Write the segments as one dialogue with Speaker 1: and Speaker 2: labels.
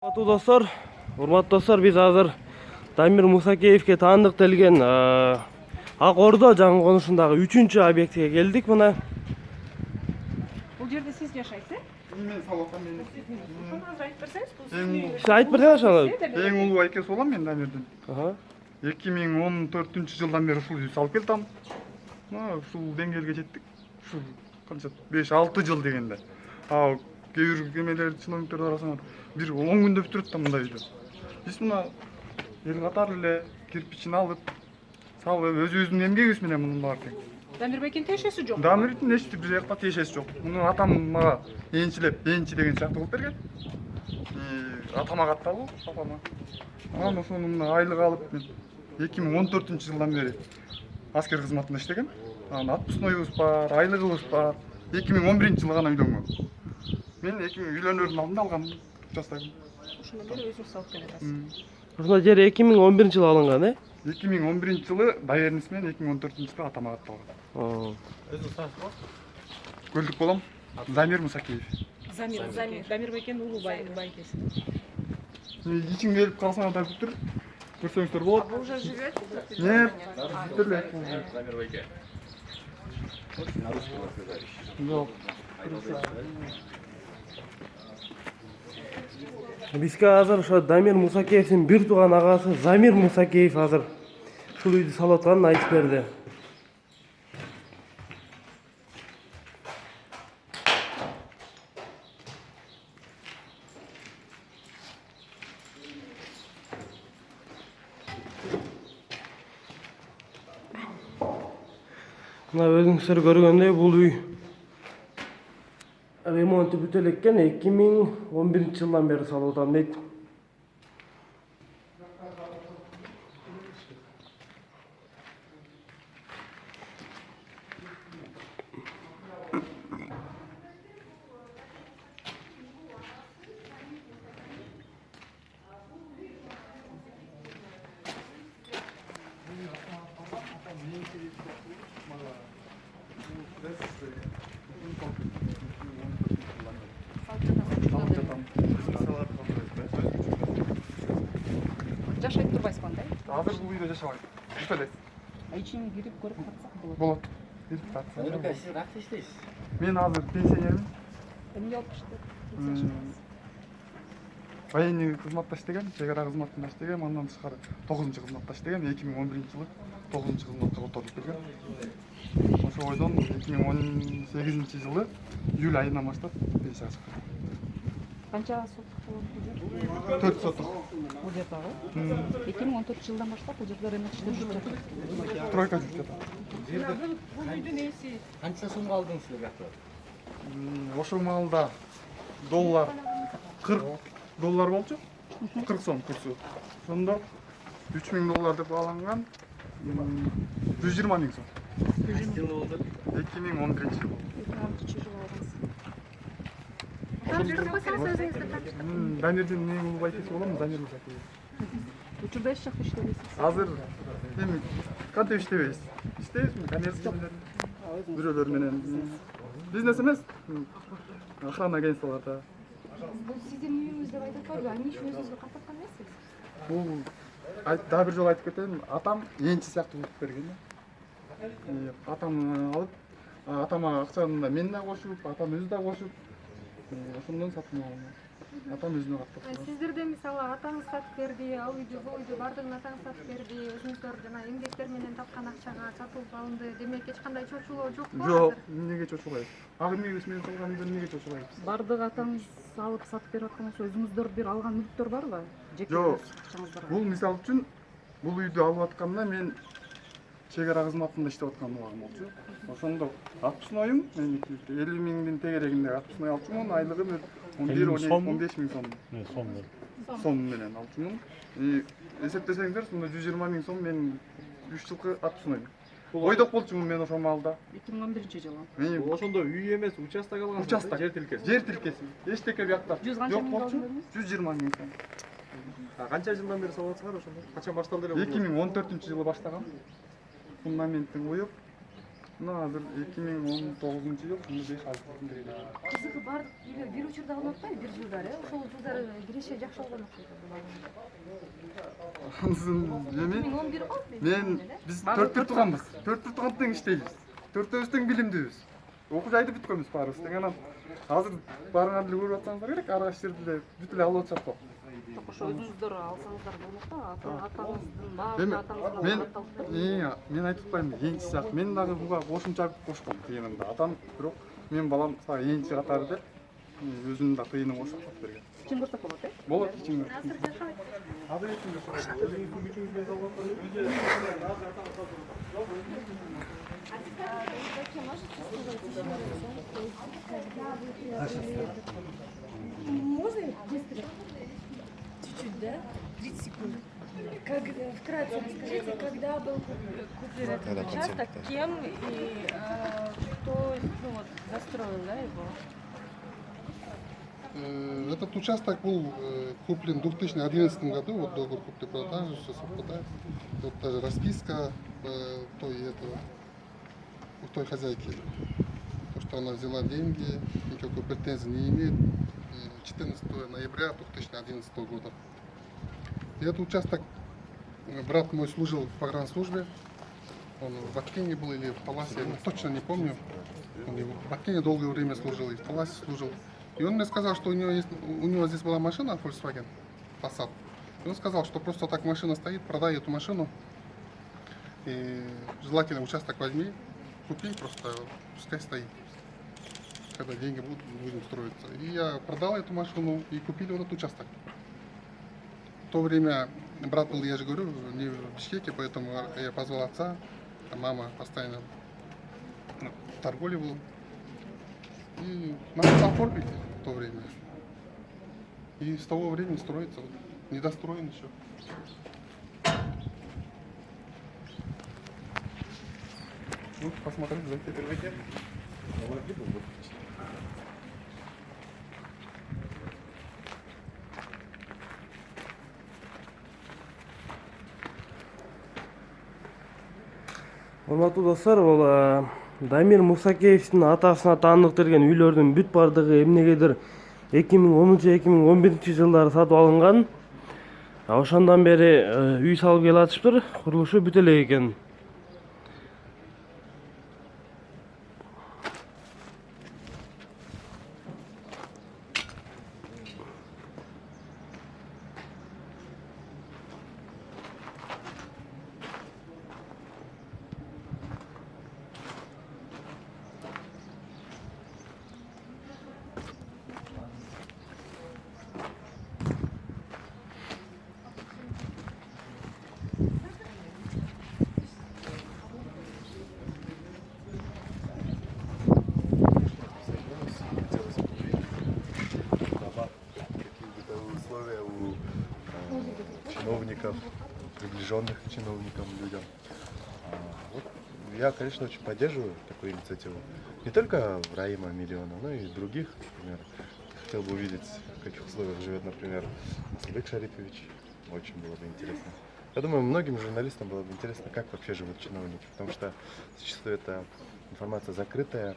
Speaker 1: Урматтуу достор, биз азыр Дамир Мусакеевке таандык делген Ак Ордо жаңы конушундагы 3-чү объектке келдик. Мына
Speaker 2: Бул жерде сиз жашайсыз?
Speaker 3: Мен салатам мен.
Speaker 2: Азыр айтып берсеңиз, бул
Speaker 1: сиз айтып берсеңиз ошону.
Speaker 3: Эң улуу айкеси болом мен Дамирдин. 2014-жылдан бери ушул үй салып келдим. Ушул деңгээлге жеттик. Ушул канча 5-6 жыл дегенде. Кээ бир кемелер, чиновниктер арасынан бир 10 күндө бүтүрөт да мындай үйдү. Биз мына эл катары эле кирпичин алып, салып өзүбүздүн эмгегибиз менен мунун баары тең.
Speaker 2: Дамир Бекин тиешеси жок.
Speaker 3: Дамирдин эч бир жакка тиешеси жок. Муну атам мага энчилеп, энчи деген сыяктуу кылып берген. Атама катталуу, папама. Анан ошону мына айлык алып мен 2014-жылдан бери аскер кызматында иштегем. Анан отпускноюбуз бар, айлыгыбыз бар. 2011-жылы гана үйлөнгөм. Мен 2000 үйлөнөрдүн алдында алгам участогун.
Speaker 2: Ошондон бери өзүңүз салып келатасыз.
Speaker 1: Ушул жер 2011-жылы алынган,
Speaker 3: 2011-жылы доверенность менен 2014-жылы атама катталган.
Speaker 1: Өзүңүз таасызбы?
Speaker 3: Көлдүк болом. Дамир Мусакеев.
Speaker 2: Дамир Бекин улуу байкеси.
Speaker 3: Ичиң келип калсаңар да бүтүр. Көрсөңүздөр болот.
Speaker 2: Бул уже живет?
Speaker 3: Нет. Дамир Бекин. Жок.
Speaker 1: Бизге азыр ошо Дамир Мусакеевдин бир тууган агасы Замир Мусакеев азыр ушул үйдү салып атканын айтып берди. Мына өзүңүздөр көргөндөй бул үй ремонту бүтө элеккен 2011-жылдан бери салып атам дейт.
Speaker 2: Жашайт турбайсызбы андай?
Speaker 3: Азыр бул үйдө жашабайт. Бүтө элек.
Speaker 2: Ичине кирип көрүп катсак болот.
Speaker 3: Болот. Кирип катсак.
Speaker 4: Сиз кантип иштейсиз?
Speaker 3: Мен азыр пенсионермин.
Speaker 2: Эмне болуп иштейт?
Speaker 3: Военный кызматта иштегем, чек ара кызматында иштегем, андан тышкары 9-кызматта иштегем. 2011-жылы 9-кызматка которуп келгем. Ошо бойдон 2018-жылы июль айынан баштап пенсияга чыктым.
Speaker 2: Канча соттук болот бул жер?
Speaker 3: 4 соттук.
Speaker 2: Бул жердагы? 2014-жылдан баштап бул жерде ремонт иштеп жүрүп жатат.
Speaker 3: Тройка жүрүп жатат.
Speaker 2: Бул үйдүн ээси
Speaker 4: Канча сомго алдыңыз силер жакты?
Speaker 3: Ошол маалда доллар 40 доллар болчу. 40 сом курсу. Ошондо 3000 доллар деп алынган 120 000 сом.
Speaker 4: Кайсы жылы болду?
Speaker 3: 2011-жылы.
Speaker 2: 2016-жылы алгансыз.
Speaker 3: Дамирдин эң улуу байкеси болом, Дамир Мусакеев.
Speaker 2: Учурда эч жакта иштебейсиз.
Speaker 3: Азыр эми кантип иштебейбиз? Иштейбизби? Коммерция менен, бирөөлөр менен. Бизнес эмес. Охрана агентстволарда.
Speaker 5: Бул сиздин үйүңүз деп айтып атпайбы? Эмне үчүн өзүңүзгө каттаткан эмессиз?
Speaker 3: Бул дагы бир жолу айтып кетейин, атам энчи сыяктуу кылып берген. Атам алып, атама акчаны да мен да кошуп, атам өзү да кошуп, ошондон сатып алгам. Атам өзүнө каттап.
Speaker 5: Сиздерде мисалы атаңыз сатып берди, ал үйдү, бул үйдү бардыгын атаңыз сатып берди, өзүңүздөр жана эмгектер менен тапкан акчага сатылып алынды. Демек эч кандай чочулоо жокпу?
Speaker 3: Жок, эмнеге чочулайбыз? Ак эмгегибиз менен салган үйдө эмнеге чочулайбыз?
Speaker 2: Бардык атаңыз алып сатып берип аткан болсо өзүңүздөр бир алган мүлктөр барбы?
Speaker 3: Жок. Бул мисалы үчүн бул үйдү алып атканда мен чек ара кызматында иштеп аткан убагым болчу. Ошондо отпускноюм 50 000-дин тегерегинде отпускной алчумун, айлыгым 11-15 000 сом. Сом менен алчумун. Эсептесеңиздер, сонда 120 000 сом мен 3 жылкы отпускной. Ойдоп болчумун мен ошол маалда.
Speaker 2: 2011-жылы.
Speaker 6: Ошондо үй эмес, участок алгансыз.
Speaker 3: Участок.
Speaker 6: Жер тилкеси.
Speaker 3: Жер тилкеси. Эчтеке бияктар. Жок болчу. 120 000 сом.
Speaker 6: Канча жылдан бери салып атсыңар ошондо? Качан башталды эле?
Speaker 3: 2014-жылы баштагам. Фундаменттин коюп, Мына бир 2019 жыл, 5-6 жыл.
Speaker 2: Кызыгы бардык эле бир учурда алып атпайбы бир жылдары, ошол жылдары киреше жакшы болгон окшойт.
Speaker 3: Ансын эми
Speaker 2: 2011 го?
Speaker 3: мен биз 4 бир тууганбыз. 4 бир тууган тең иштейбиз. 4өөбүз тең билимдүүбүз. Окуу жайды бүткөнбүз баарыбыз. Тең анан азыр барган эле көрүп атсаңыздар керек, ар кайсы жерде бүт эле алып атышат го.
Speaker 2: Ошо өзүңүздөр алсаңыздар болмок да, атаңыздын баарын атаңыздын
Speaker 3: мен айтып атпаймынбы, энчи жак. Мен дагы буга кошумча кошком тыйынымды. Атам бирок мен балам сага энчи катары деп өзүнүн да тыйынын кошуп берген.
Speaker 2: Ким көрсөк болот, э?
Speaker 3: Болот ичиңде.
Speaker 5: Азыр жашабайт.
Speaker 3: Азыр ичиңде сурайт. Өзүңүздүн күчүңүзбен салып
Speaker 7: Можно чуть-чуть, да? 30 секунд. Как вкратце расскажите, когда был куплен этот участок, кем и кто застроил, да, его?
Speaker 8: Этот участок был куплен в 2011 году, вот договор купли-продажи, все совпадает. Вот даже расписка у той хозяйки, то, что она взяла деньги, никакой претензии не имеет. 14 ноября 2011 года. И этот участок, брат мой служил в погранслужбе, он в Баткине был или в Таласе, я точно не помню. Он и в Баткине долгое время служил, и в Таласе служил. И он мне сказал, что у него здесь была машина Volkswagen Passat. И он сказал, что просто так машина стоит, продай эту машину. И желательно участок возьми, купи, просто пускай стоит. Когда деньги будем строиться. И я продал эту машину и купили вот этот участок. В то время брат был, я же говорю, не в Бишкеке, поэтому я позвал отца, а мама постоянно в торговле была. И надо оформить в то время. И с того времени строится, вот, недостроен еще. Ну, посмотрите, зайти, первый.
Speaker 1: Урматтуу достор, бул Дамир Мусакеевдин атасына таандыктырген үйлөрдүн бүт бардыгы эмнегедир 2010-2011 жылдары сатып алынган. Ошондон бери үй салып келатышыптыр, курулушу бүтө элек экен.
Speaker 9: Чиновников, приближенных к чиновникам, людям. Вот я, конечно, очень поддерживаю такую инициативу. Не только Раима Миллиона, но и других, например. Хотел бы увидеть, в каких условиях живет, например, Асылбек Шарифович. Очень было бы интересно. Я думаю, многим журналистам было бы интересно, как вообще живут чиновники, потому что зачастую эта информация закрытая,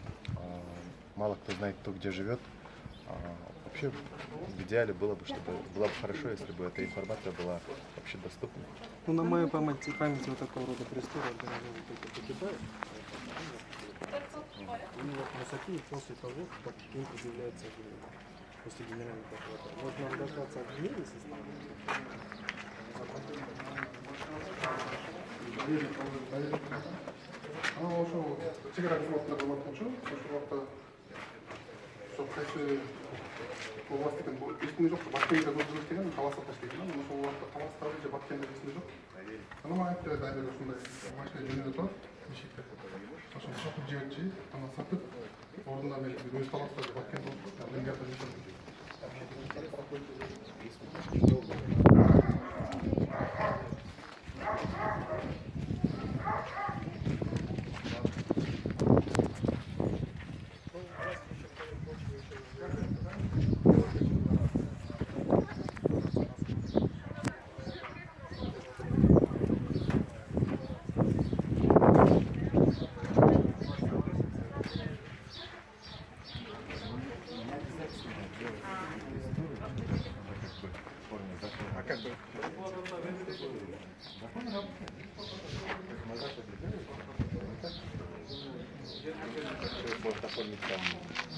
Speaker 9: мало кто знает, кто где живет. Вообще, в идеале было бы бы хорошо, если бы эта информация была вообще доступна.
Speaker 6: Ну, на моей памяти вот такого рода престора погибают. Они вот высоки после того, как им предъявляется обвинение. После генеральной прокуратуры. Вот нам дождаться обвинений
Speaker 8: Властыгын эчкимде жок, Баткенге көзүбүз деген таласа таштайт. Мына ошол убакта таластагы же Баткенде эсимде жок. Анан мага айтты, Дамир ушундай машина жөнүндө турат, бишикте. Ошону сатып жиберчи, анан сатып, ордуна мен өз таластагы Баткенде отуруп, мен гапта жашадым.
Speaker 9: оформить закон. А как бы? Закон работает. Назад это делают. Человек может оформить там